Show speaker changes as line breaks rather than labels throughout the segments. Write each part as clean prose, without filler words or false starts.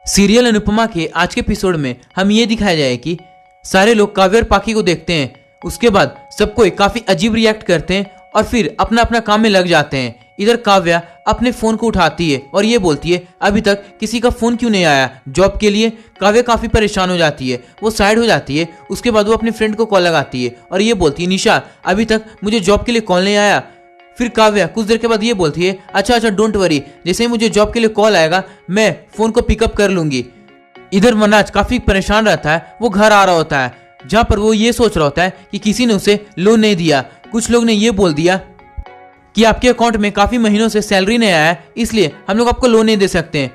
Serial Anupama के आज के एपिसोड में हम ये दिखाया जाए कि सारे लोग काव्या और पाखी को देखते हैं। उसके बाद सबको काफी अजीब रिएक्ट करते हैं और फिर अपना अपना काम में लग जाते हैं। इधर काव्या अपने फोन को उठाती है और ये बोलती है अभी तक किसी का फोन क्यों नहीं आया जॉब के लिए। काव्या काफी परेशान हो जाती है, वो साइड हो जाती है। उसके बाद वो अपने फ्रेंड को कॉल लगाती है और ये बोलती है निशा अभी तक मुझे जॉब के लिए कॉल नहीं आया। फिर काव्या कुछ देर के बाद ये बोलती है अच्छा डोंट वरी, जैसे ही मुझे जॉब के लिए कॉल आएगा मैं फोन को पिकअप कर लूंगी। इधर मनाज काफी परेशान रहता है, वो घर आ रहा होता है जहां पर वो ये सोच रहा होता है कि किसी ने उसे लोन नहीं दिया। कुछ लोग ने ये बोल दिया कि आपके अकाउंट में काफी महीनों से सैलरी नहीं आया है, इसलिए हम लोग आपको लोन नहीं दे सकते हैं।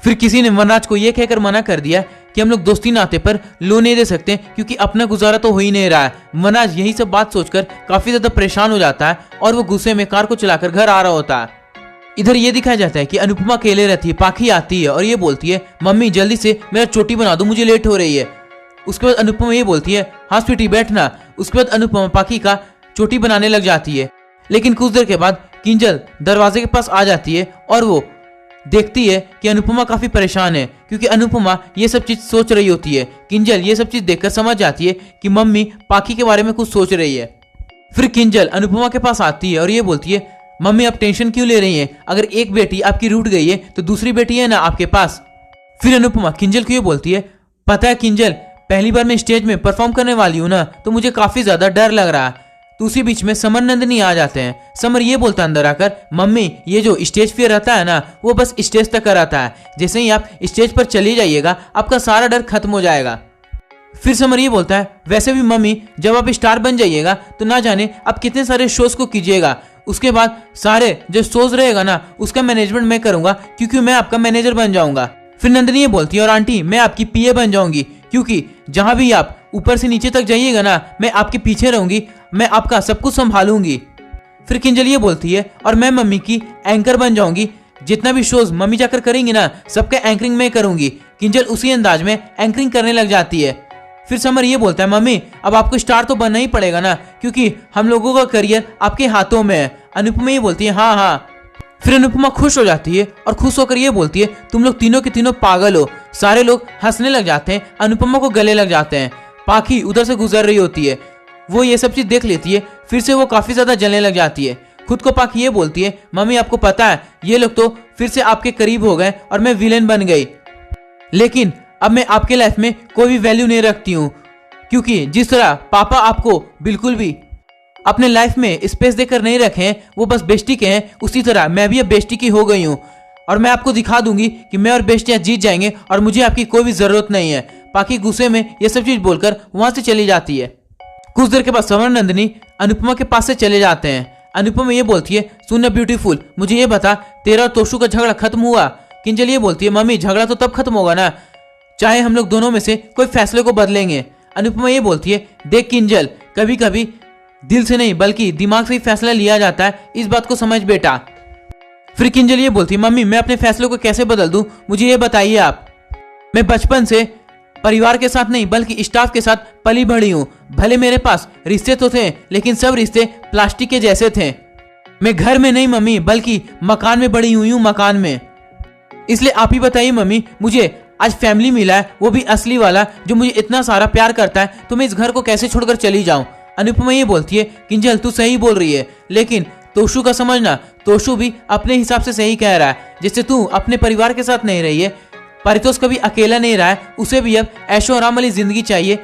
फिर किसी ने मनाज को ये कहकर मना कर दिया कि हम लोग दोस्ती नाते पर लोन नहीं दे सकते क्योंकि अपना गुजारा तो हो ही नहीं रहा है। मनाज यही सब बात सोचकर काफी ज्यादा परेशान हो जाता है और वो गुस्से में कार को चलाकर घर आ रहा होता है। इधर ये दिखाया जाता है कि अनुपमा अकेले रहती है, पाखी आती है और ये बोलती है मम्मी जल्दी से मेरा चोटी बना दो, मुझे लेट हो रही है। उसके बाद अनुपमा ये बोलती है हाँ स्वीटी बैठना। उसके बाद अनुपमा पाखी का चोटी बनाने लग जाती है, लेकिन कुछ देर के बाद किंजल दरवाजे के पास आ जाती है और वो देखती है कि अनुपमा काफी परेशान है क्योंकि अनुपमा ये सब चीज सोच रही होती है। किंजल ये सब चीज देखकर समझ जाती है कि मम्मी पाखी के बारे में कुछ सोच रही है। फिर किंजल अनुपमा के पास आती है और ये बोलती है मम्मी आप टेंशन क्यों ले रही हैं, अगर एक बेटी आपकी रूठ गई है तो दूसरी बेटी है ना आपके पास। फिर अनुपमा किंजल को ये बोलती है पता है किंजल पहली बार मैं स्टेज में परफॉर्म करने वाली हूँ ना तो मुझे काफी ज्यादा डर लग रहा है। तो उसी बीच में समर नंदनी आ जाते हैं। समर ये बोलता अंदर आकर मम्मी ये जो स्टेज फियर रहता है ना वो बस स्टेज तक रहता है, जैसे ही आप स्टेज पर चली जाइएगा आपका सारा डर खत्म हो जाएगा। फिर समर ये बोलता है वैसे भी मम्मी जब आप स्टार बन जाइएगा तो ना जाने आप कितने सारे शोज को कीजिएगा, उसके बाद सारे जो शोज रहेगा ना उसका मैनेजमेंट मैं करूंगा क्योंकि मैं आपका मैनेजर बन जाऊंगा। फिर नंदनी ये बोलती है और आंटी मैं आपकी पीए बन जाऊंगी क्योंकि जहां भी आप ऊपर से नीचे तक जाइएगा ना मैं आपके पीछे रहूंगी, मैं आपका सब कुछ संभालूंगी। फिर किंजल ये बोलती है और मैं मम्मी की एंकर बन जाऊंगी, जितना भी शोज मम्मी जाकर करेंगी ना सबका एंकरिंग मैं करूंगी। किंजल उसी अंदाज में एंकरिंग करने लग जाती है। फिर समर ये बोलता है मम्मी अब आपको स्टार तो बनना ही पड़ेगा ना क्योंकि हम लोगों का करियर आपके हाथों में है। अनुपमा ये बोलती है हाँ। फिर अनुपमा खुश हो जाती है और खुश होकर ये बोलती है तुम लोग तीनों के तीनों पागल हो। सारे लोग हंसने लग जाते हैं, अनुपमा को गले लग जाते हैं। पाखी उधर से गुजर रही होती है, वो ये सब चीज देख लेती है, फिर से वो काफी ज्यादा जलने लग जाती है। खुद को पाखी ये बोलती है मम्मी आपको पता है ये लोग तो फिर से आपके करीब हो गए और मैं विलेन बन गई, लेकिन अब मैं आपके लाइफ में कोई भी वैल्यू नहीं रखती हूँ क्योंकि जिस तरह पापा आपको बिल्कुल भी अपने लाइफ में स्पेस देकर नहीं रखे हैं, वो बस बेस्टी के हैं, उसी तरह मैं भी अब बेस्टी की हो गई हूँ और मैं आपको दिखा दूंगी कि मैं और बेस्टियां जीत जाएंगे और मुझे आपकी कोई भी जरूरत नहीं है। पाखी गुस्से में ये सब चीज बोलकर वहां से चली जाती है। कुछ देर के बाद समर नंदनी अनुपमा के पास से चले जाते हैं। अनुपमा ये बोलती है सुन ना ब्यूटीफुल मुझे ये बता तेरा और तोशु का झगड़ा खत्म हुआ। किंजल ये बोलती है मम्मी झगड़ा तो तब खत्म होगा ना चाहे हम लोग दोनों में से कोई फैसले को बदलेंगे। अनुपमा ये बोलती है देख किंजल कभी कभी दिल से नहीं बल्कि दिमाग से ही फैसला लिया जाता है, इस बात को समझ बेटा। फिर किंजल ये बोलती है मम्मी मैं अपने फैसलों को कैसे बदल दूं, मुझे ये बताइए आप। मैं बचपन से परिवार के साथ नहीं बल्कि स्टाफ के साथ पली बढ़ी हूँ, भले मेरे पास रिश्ते तो थे लेकिन सब रिश्ते प्लास्टिक के जैसे थे। मैं घर में नहीं मम्मी बल्कि मकान में बड़ी हुई हूँ, मकान में। इसलिए आप ही बताइए मम्मी मुझे आज फैमिली मिला है वो भी असली वाला जो मुझे इतना सारा प्यार करता है, तो मैं इस घर को कैसे छोड़कर चली जाऊं। अनुपमा ये बोलती है किंजल तू सही बोल रही है लेकिन तोशु का समझना, तोशु भी अपने हिसाब से सही कह रहा है। जैसे तू अपने परिवार के साथ नहीं रही है, परितोष कभी अकेला नहीं रहा है, उसे भी अब ऐशो आराम वाली जिंदगी चाहिए,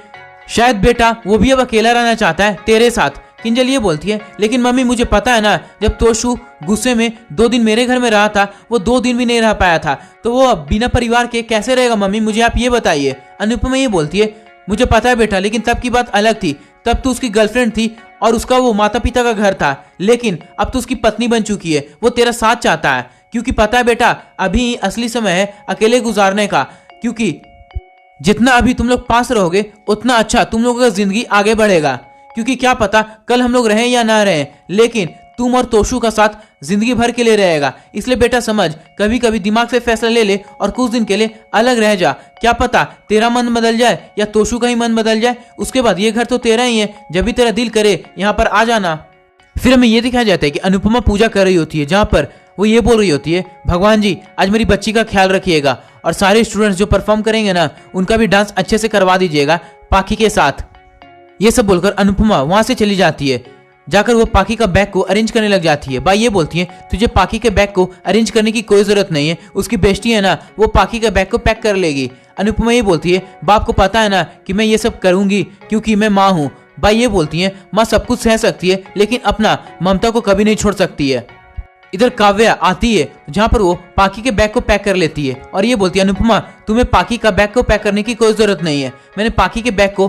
शायद बेटा वो भी अब अकेला रहना चाहता है तेरे साथ। किंजल ये बोलती है लेकिन मम्मी मुझे पता है ना जब तोशु गुस्से में 2 दिन मेरे घर में रहा था वो 2 दिन भी नहीं रह पाया था, तो वो अब बिना परिवार के कैसे रहेगा मम्मी, मुझे आप ये बताइए। अनुपमा ये बोलती है मुझे पता है बेटा लेकिन तब की बात अलग थी, तब तो उसकी गर्लफ्रेंड थी और उसका वो माता पिता का घर था, लेकिन अब तो उसकी पत्नी बन चुकी है, वो तेरा साथ चाहता है क्योंकि पता है बेटा अभी असली समय है अकेले गुजारने का, क्योंकि जितना अभी तुम लोग पास रहोगे उतना अच्छा तुम लोगों का जिंदगी आगे बढ़ेगा, क्योंकि क्या पता कल हम लोग रहें या ना रहें, लेकिन तुम और तोशु का साथ जिंदगी भर के लिए रहेगा। इसलिए बेटा समझ कभी कभी दिमाग से फैसला ले ले और कुछ दिन के लिए अलग रह जा, क्या पता तेरा मन बदल जाए या तोशु का ही मन बदल जाए, उसके बाद ये घर तो तेरा ही है, जब भी तेरा दिल करे यहाँ पर आ जाना। फिर हमें ये दिखाया जाता है कि अनुपमा पूजा कर रही होती है जहाँ पर वो ये बोल रही होती है भगवान जी आज मेरी बच्ची का ख्याल रखिएगा और सारे स्टूडेंट्स जो परफॉर्म करेंगे ना उनका भी डांस अच्छे से करवा दीजिएगा पाखी के साथ। ये सब बोलकर अनुपमा वहां से चली जाती है। जाकर वो पाखी का बैग को अरेंज करने लग जाती है। बाई ये बोलती है तुझे पाखी के बैग को अरेंज करने की कोई जरूरत नहीं है, उसकी बेस्टी है ना वो पाखी के बैग को पैक कर लेगी। अनुपमा ये बोलती है बाप को पता है ना कि मैं ये सब करूंगी क्योंकि मैं माँ हूँ। बाई ये बोलती है माँ सब कुछ सह सकती है लेकिन अपना ममता को कभी नहीं छोड़ सकती है। इधर काव्या आती है जहाँ पर वो पाखी के बैग को पैक कर लेती है और ये बोलती है अनुपमा तुम्हें पाखी का बैग को पैक करने की कोई जरूरत नहीं है, मैंने पाखी के बैग को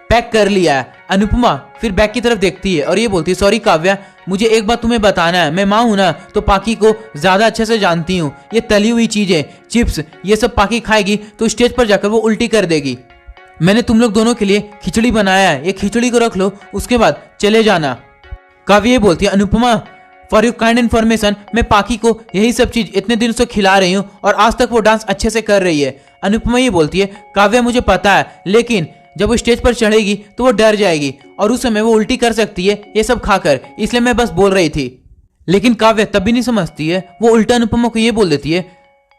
पैक कर लिया है। अनुपमा फिर बैग की तरफ देखती है और ये बोलती है सॉरी काव्या, मुझे एक बात तुम्हें बताना है, मैं माँ हूं ना तो पाखी को ज्यादा अच्छे से जानती हूँ। ये तली हुई चीजें चिप्स ये सब पाखी खाएगी तो स्टेज पर जाकर वो उल्टी कर देगी। मैंने तुम लोग दोनों के लिए खिचड़ी बनाया है, ये खिचड़ी को रख लो उसके बाद चले जाना। काव्या ये बोलती है Anupama for your kind information मैं पाखी को यही सब चीज इतने दिन से खिला रही हूँ और आज तक वो डांस अच्छे से कर रही है। अनुपमा ये बोलती है काव्या मुझे पता है लेकिन जब वो स्टेज पर चढ़ेगी तो वो डर जाएगी और उस समय वो उल्टी कर सकती है ये सब खाकर, इसलिए मैं बस बोल रही थी। लेकिन काव्या तब भी नहीं समझती है, वो उल्टा अनुपमा को ये बोल देती है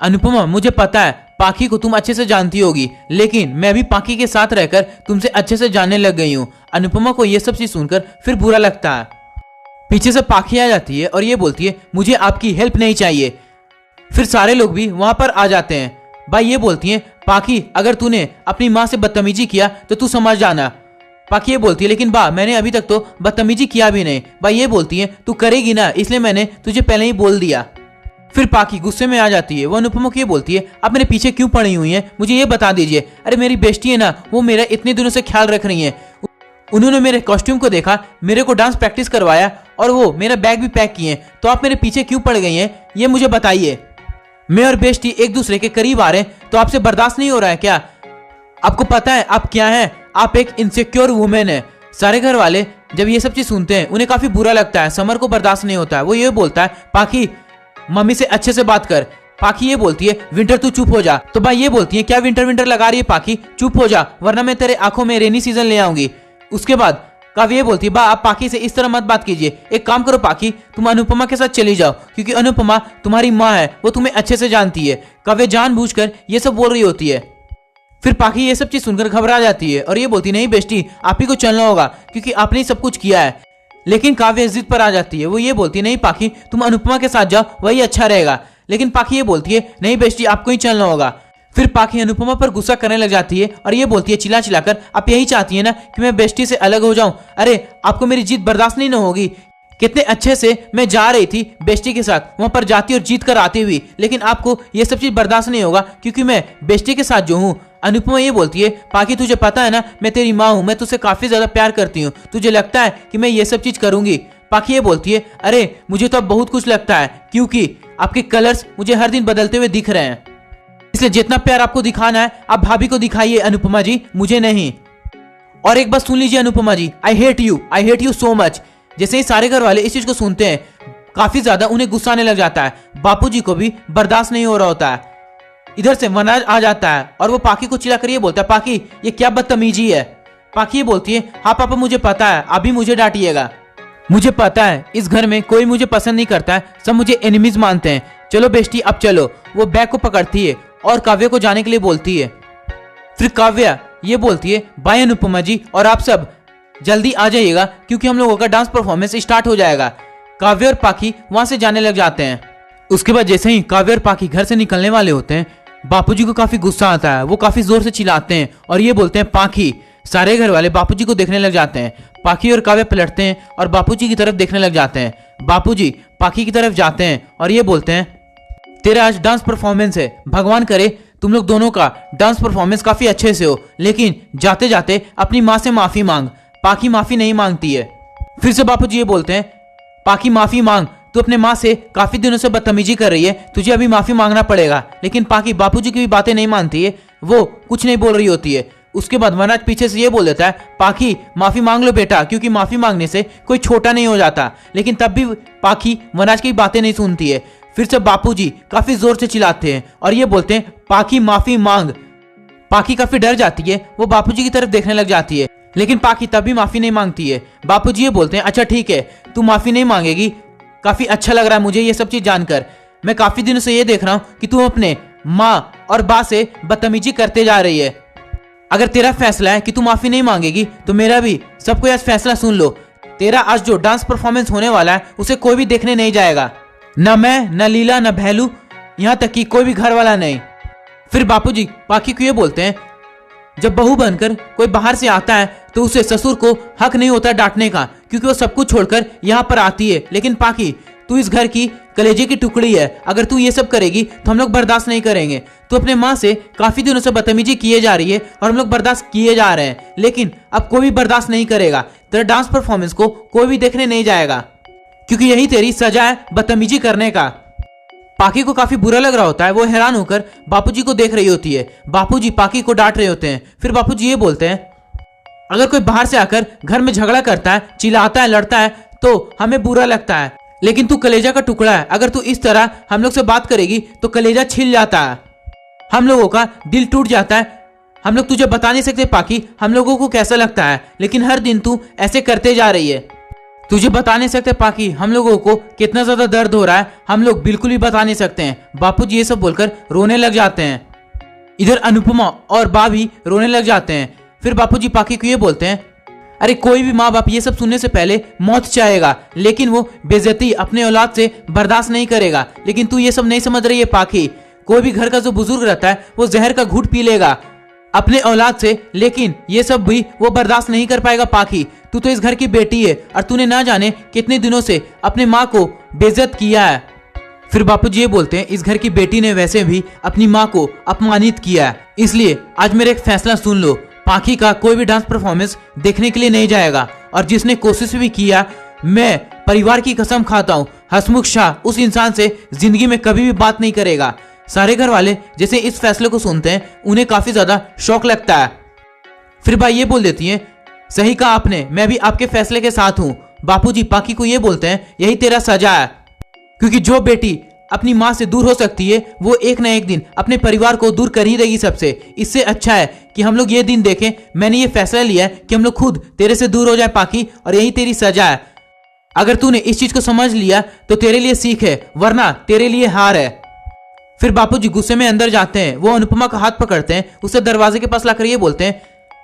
अनुपमा मुझे पता है पाखी को तुम अच्छे से जानती होगी लेकिन मैं भी पाखी के साथ रहकर तुमसे अच्छे से जानने लग गई हूँ। अनुपमा को ये सब चीज सुनकर फिर बुरा लगता है। पीछे से पाखी आ जाती है और ये बोलती है मुझे आपकी हेल्प नहीं चाहिए। फिर सारे लोग भी वहां पर आ जाते हैं। भाई ये बोलती है पाखी अगर तूने अपनी माँ से बदतमीजी किया तो तू समझ जाना। पाखी ये बोलती है लेकिन बा मैंने अभी तक तो बदतमीजी किया भी नहीं। भाई ये बोलती है तू करेगी ना इसलिए मैंने तुझे पहले ही बोल दिया। फिर पाखी गुस्से में आ जाती है, वो अनुपमा को ये बोलती है आप मेरे पीछे क्यों पड़ी हुई है मुझे ये बता दीजिए। अरे मेरी बेस्टी है ना वो मेरा इतने दिनों से ख्याल रख रही है, उन्होंने मेरे कॉस्ट्यूम को देखा, मेरे को डांस प्रैक्टिस करवाया और वो मेरा बैग भी पैक किए, तो आप मेरे पीछे क्यों पड़ गई हैं ये मुझे बताइए। मैं और बेस्टी एक दूसरे के करीब आ रहे हैं तो आपसे बर्दाश्त नहीं हो रहा है क्या? आपको पता है आप क्या हैं? आप एक इनसिक्योर वुमेन है। सारे घर वाले जब ये सब चीज सुनते हैं उन्हें काफी बुरा लगता है। समर को बर्दाश्त नहीं होता है, वो ये बोलता है पाखी मम्मी से अच्छे से बात कर। पाखी ये बोलती है विंटर तू चुप हो जा। तो भाई ये बोलती है क्या विंटर विंटर लगा रही है पाखी, चुप हो जा वरना मैं तेरे आंखों में रेनी सीजन ले आऊंगी। उसके बाद काव्या ये बोलती है बा आप पाखी से इस तरह मत बात कीजिए, एक काम करो पाखी तुम अनुपमा के साथ चली जाओ क्योंकि अनुपमा तुम्हारी माँ है, वो तुम्हें अच्छे से जानती है। काव्या जानबूझकर ये सब बोल रही होती है। फिर पाखी ये सब चीज सुनकर घबरा जाती है और ये बोलती नहीं बेस्टी आप ही को चलना होगा क्योंकि आपने ही सब कुछ किया है। लेकिन काव्या जिद पर आ जाती है, वो ये बोलती है नहीं पाखी तुम अनुपमा के साथ जाओ वही अच्छा रहेगा। लेकिन पाखी ये बोलती है नहीं बेस्टी आपको ही चलना होगा। फिर पाखी अनुपमा पर गुस्सा करने लग जाती है और ये बोलती है चिल्ला चिल्लाकर आप यही चाहती है ना कि मैं बेस्टी से अलग हो जाऊं? अरे आपको मेरी जीत बर्दाश्त नहीं न होगी। कितने अच्छे से मैं जा रही थी बेस्टी के साथ, वहां पर जाती और जीत कर आती हुई, लेकिन आपको ये सब चीज बर्दाश्त नहीं होगा क्योंकि मैं बेस्टी के साथ जो हूँ। अनुपमा ये बोलती है पाखी तुझे पता है ना मैं तेरी माँ हूँ, मैं तुझसे काफी ज्यादा प्यार करती हूँ, तुझे लगता है कि मैं ये सब चीज करूंगी? पाखी ये बोलती है अरे मुझे तो अब बहुत कुछ लगता है क्योंकि आपके कलर्स मुझे हर दिन बदलते हुए दिख रहे हैं, इसलिए जितना प्यार आपको दिखाना है आप भाभी को दिखाइए अनुपमा जी, मुझे नहीं। और एक बात सुन लीजिए Anupama ji, I hate you so much. जैसे ही सारे घर वाले इस चीज को सुनते हैं काफी ज्यादा उन्हें गुस्सा आने लग जाता है। बापूजी को भी बर्दाश्त नहीं हो रहा होता है। इधर से वनराज आ जाता है और वो पाखी को चिल्लाकर ये बोलता है पाखी ये क्या बदतमीजी है। पाखी ये बोलती है हाँ पापा मुझे पता है, अभी मुझे डांटिएगा। मुझे पता है इस घर में कोई मुझे पसंद नहीं करता है, सब मुझे एनिमीज मानते हैं। चलो बेस्टी अब चलो। वो बैग को पकड़ती है और काव्या को जाने के लिए बोलती है। फिर काव्या ये बोलती है बाय अनुपमा जी और आप सब जल्दी आ जाइएगा क्योंकि हम लोगों का डांस परफॉर्मेंस स्टार्ट हो जाएगा। काव्या और पाखी वहां से जाने लग जाते हैं। उसके बाद जैसे ही काव्या और पाखी घर से निकलने वाले होते हैं बापूजी को काफी गुस्सा आता है, वो काफी जोर से चिल्लाते हैं और ये बोलते हैं पाखी। सारे घर वाले बापूजी को देखने लग जाते हैं। पाखी और काव्या पलटते हैं और बापूजी की तरफ देखने लग जाते हैं। बापूजी पाखी की तरफ जाते हैं और ये बोलते हैं तेरा आज डांस परफॉर्मेंस है, भगवान करे तुम लोग दोनों का डांस परफॉर्मेंस काफी अच्छे से हो, लेकिन जाते जाते अपनी माँ से माफी मांग। पाखी माफी नहीं मांगती है। फिर से बापूजी ये बोलते हैं पाखी माफी मांग, तू अपने माँ से काफी दिनों से बदतमीजी कर रही है, तुझे अभी माफी मांगना पड़ेगा। लेकिन पाखी बापूजी की भी बातें नहीं मानती है, वो कुछ नहीं बोल रही होती है। उसके बाद वनराज पीछे से ये बोल देता है पाखी माफी मांग लो बेटा, क्योंकि माफी मांगने से कोई छोटा नहीं हो जाता। लेकिन तब भी पाखी वनराज की बातें नहीं सुनती है। फिर से बापूजी काफी जोर से चिल्लाते हैं और ये बोलते हैं पाखी माफी मांग। पाखी काफी डर जाती है, वो बापूजी की तरफ देखने लग जाती है, लेकिन पाखी तब भी माफी नहीं मांगती है। बापूजी ये बोलते हैं अच्छा ठीक है तू माफी नहीं मांगेगी, काफी अच्छा लग रहा है मुझे ये सब चीज जानकर। मैं काफी दिनों से ये देख रहा हूँ कि तू अपने माँ और बा से बदतमीजी करते जा रही है। अगर तेरा फैसला है कि तू माफी नहीं मांगेगी तो मेरा भी। सबको आज फैसला सुन लो, तेरा आज जो डांस परफॉर्मेंस होने वाला है उसे कोई भी देखने नहीं जाएगा, न मैं, न लीला, न भैलू, यहाँ तक कि कोई भी घर वाला नहीं। फिर बापूजी पाखी को ये बोलते हैं, जब बहू बनकर कोई बाहर से आता है तो उसे ससुर को हक नहीं होता डांटने का, क्योंकि वो सब कुछ छोड़कर यहाँ पर आती है। लेकिन पाखी, तू इस घर की कलेजे की टुकड़ी है, अगर तू ये सब करेगी तो हम लोग बर्दाश्त नहीं करेंगे। तू अपने माँ से काफी दिनों से बदतमीजी किए जा रही है और हम लोग बर्दाश्त किए जा रहे हैं, लेकिन अब कोई भी बर्दाश्त नहीं करेगा। तेरा डांस परफॉर्मेंस को कोई भी देखने नहीं जाएगा, क्योंकि यही तेरी सजा है बदतमीजी करने का। पाखी को काफी बुरा लग रहा होता है, वो हैरान होकर बापूजी को देख रही होती है। बापूजी पाखी को डांट रहे होते हैं। फिर बापूजी ये बोलते हैं, अगर कोई बाहर से आकर घर में झगड़ा करता है, चिल्लाता है, लड़ता है तो हमें बुरा लगता है, लेकिन तू कलेजा का टुकड़ा है। अगर तू इस तरह हम लोग से बात करेगी तो कलेजा छिल जाता है, हम लोगों का दिल टूट जाता है। हम लोग तुझे बता नहीं सकते पाखी हम लोगों को कैसा लगता है, लेकिन हर दिन तू ऐसे करते जा रही है। तुझे बता नहीं सकते पाखी हम लोगों को कितना ज्यादा दर्द हो रहा है, हम लोग बिल्कुल भी बता नहीं सकते हैं। बापूजी ये सब बोलकर रोने लग जाते हैं। इधर अनुपमा और बा भी रोने लग जाते हैं। फिर बापूजी पाखी को ये बोलते हैं, अरे कोई भी माँ बाप ये सब सुनने से पहले मौत चाहेगा, लेकिन वो बेइज्जती अपने औलाद से बर्दाश्त नहीं करेगा। लेकिन तू ये सब नहीं समझ रही है पाखी, कोई भी घर का जो बुजुर्ग रहता है वो जहर का घूंट पी लेगा अपने औलाद से, लेकिन ये सब भी वो बर्दाश्त नहीं कर पाएगा। पाखी, तू तो इस घर की बेटी है और तूने ना जाने कितने दिनों से अपने माँ को बेइज्जत किया है। फिर बापूजी ये बोलते हैं, इस घर की बेटी ने वैसे भी अपनी माँ को अपमानित किया है, इसलिए आज मेरा एक फैसला सुन लो, पाखी का कोई भी डांस परफॉर्मेंस देखने के लिए नहीं जाएगा। और जिसने कोशिश भी किया, मैं परिवार की कसम खाता हूँ, हसमुख शाह उस इंसान से जिंदगी में कभी भी बात नहीं करेगा। सारे घर वाले जैसे इस फैसले को सुनते हैं उन्हें काफी ज्यादा शौक लगता है। फिर भाई ये बोल देती है, सही कहा आपने, मैं भी आपके फैसले के साथ हूँ। बापूजी पाखी को ये बोलते हैं, यही तेरा सजा है, क्योंकि जो बेटी अपनी माँ से दूर हो सकती है वो एक ना एक दिन अपने परिवार को दूर कर ही देगी सबसे। इससे अच्छा है कि हम लोग ये दिन देखें। मैंने ये फैसला लिया है कि हम लोग खुद तेरे से दूर हो जाए पाखी, और यही तेरी सजा है। अगर तूने इस चीज को समझ लिया तो तेरे लिए सीख है, वरना तेरे लिए हार है। फिर बापूजी गुस्से में अंदर जाते हैं, वो अनुपमा का हाथ पकड़ते हैं, उसे दरवाजे के पास लाकर ये बोलते हैं,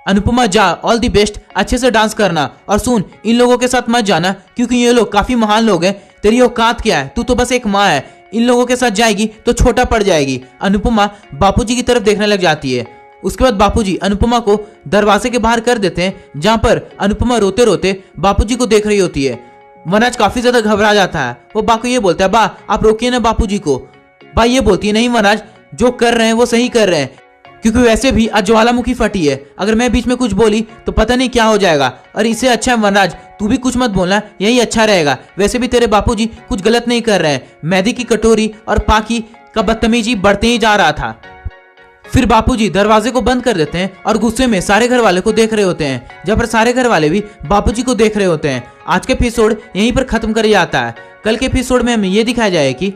अनुपमा जा, ऑल दी बेस्ट, अच्छे से डांस करना, और सुन इन लोगों के साथ मत जाना क्योंकि ये लोग काफी महान लोग हैं, तेरी औकात क्या है, तू तो बस एक माँ है, इन लोगों के साथ जाएगी तो छोटा पड़ जाएगी। अनुपमा बापूजी की तरफ देखने लग जाती है। उसके बाद बापूजी अनुपमा को दरवाजे के बाहर कर देते हैं, जहां पर अनुपमा रोते रोते बापूजी को देख रही होती है। वनराज काफी ज्यादा घबरा जाता है, वो बा को ये बोलता है, बा आप रोकिए ना बापूजी को। बा ये बोलती है, नहीं वनराज, जो कर रहे हैं वो सही कर रहे हैं, क्योंकि वैसे भी आज ज्वालामुखी फटी है, अगर मैं बीच में कुछ बोली तो पता नहीं क्या हो जाएगा, और इससे अच्छा है वनराज तू भी कुछ मत बोलना, यही अच्छा रहेगा। वैसे भी तेरे बापूजी कुछ गलत नहीं कर रहे हैं, मैदी की कटोरी और पाखी का बदतमीजी बढ़ते ही जा रहा था। फिर बापूजी दरवाजे को बंद कर देते हैं और गुस्से में सारे घर वाले को देख रहे होते हैं, जब पर सारे घर वाले भी बापूजी को देख रहे होते हैं। आज का एपिसोड यहीं पर खत्म कर जाता है। कल के एपिसोड में हमें ये दिखाया जाए कि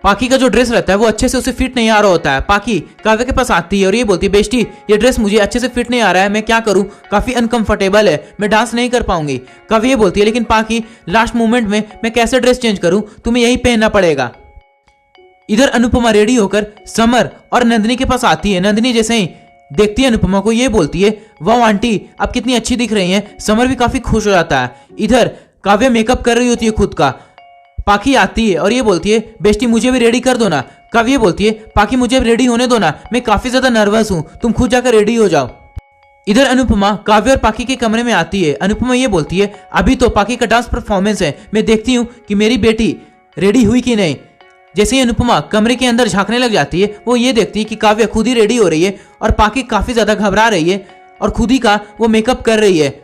पाखी का जो ड्रेस रहता है वो अच्छे से उसे फिट नहीं आ रहा होता है। पाखी काव्या के पास आती है और ये बोलती है, बेस्टी ये ड्रेस मुझे अच्छे से फिट नहीं आ रहा है, मैं क्या करूं, काफी अनकंफर्टेबल है, मैं डांस नहीं कर पाऊंगी। काव्या ये बोलती है, लेकिन पाखी लास्ट मोमेंट में मैं कैसे ड्रेस चेंज करूं, तुम्हें यही पहनना पड़ेगा। इधर अनुपमा रेडी होकर समर और नंदिनी के पास आती है। नंदिनी जैसे ही देखती है अनुपमा को, ये बोलती है, वाह आंटी आप कितनी अच्छी दिख रही हैं। समर भी काफी खुश हो जाता है। इधर काव्या मेकअप कर रही होती है खुद का। पाखी आती है और ये बोलती है, बेस्टी मुझे भी रेडी कर दो ना। काव्या ये बोलती है, पाखी मुझे भी रेडी होने दो ना, मैं काफी ज्यादा नर्वस हूँ, तुम खुद जाकर रेडी हो जाओ। इधर अनुपमा काव्या और पाखी के कमरे में आती है। अनुपमा ये बोलती है, अभी तो पाखी का डांस परफॉर्मेंस है, मैं देखती हूँ कि मेरी बेटी रेडी हुई कि नहीं। जैसे ही अनुपमा कमरे के अंदर झांकने लग जाती है, वो ये देखती है कि काव्या खुद ही रेडी हो रही है और पाखी काफी ज्यादा घबरा रही है और खुद ही का वो मेकअप कर रही है।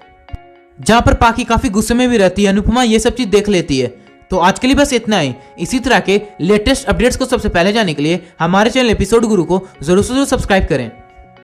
जहां पर पाखी काफी गुस्से में भी रहती है, अनुपमा ये सब चीज देख लेती है। तो आज के लिए बस इतना ही। इसी तरह के लेटेस्ट अपडेट्स को सबसे पहले जानने के लिए हमारे चैनल एपिसोड गुरु को जरूर से जरूर सब्सक्राइब करें।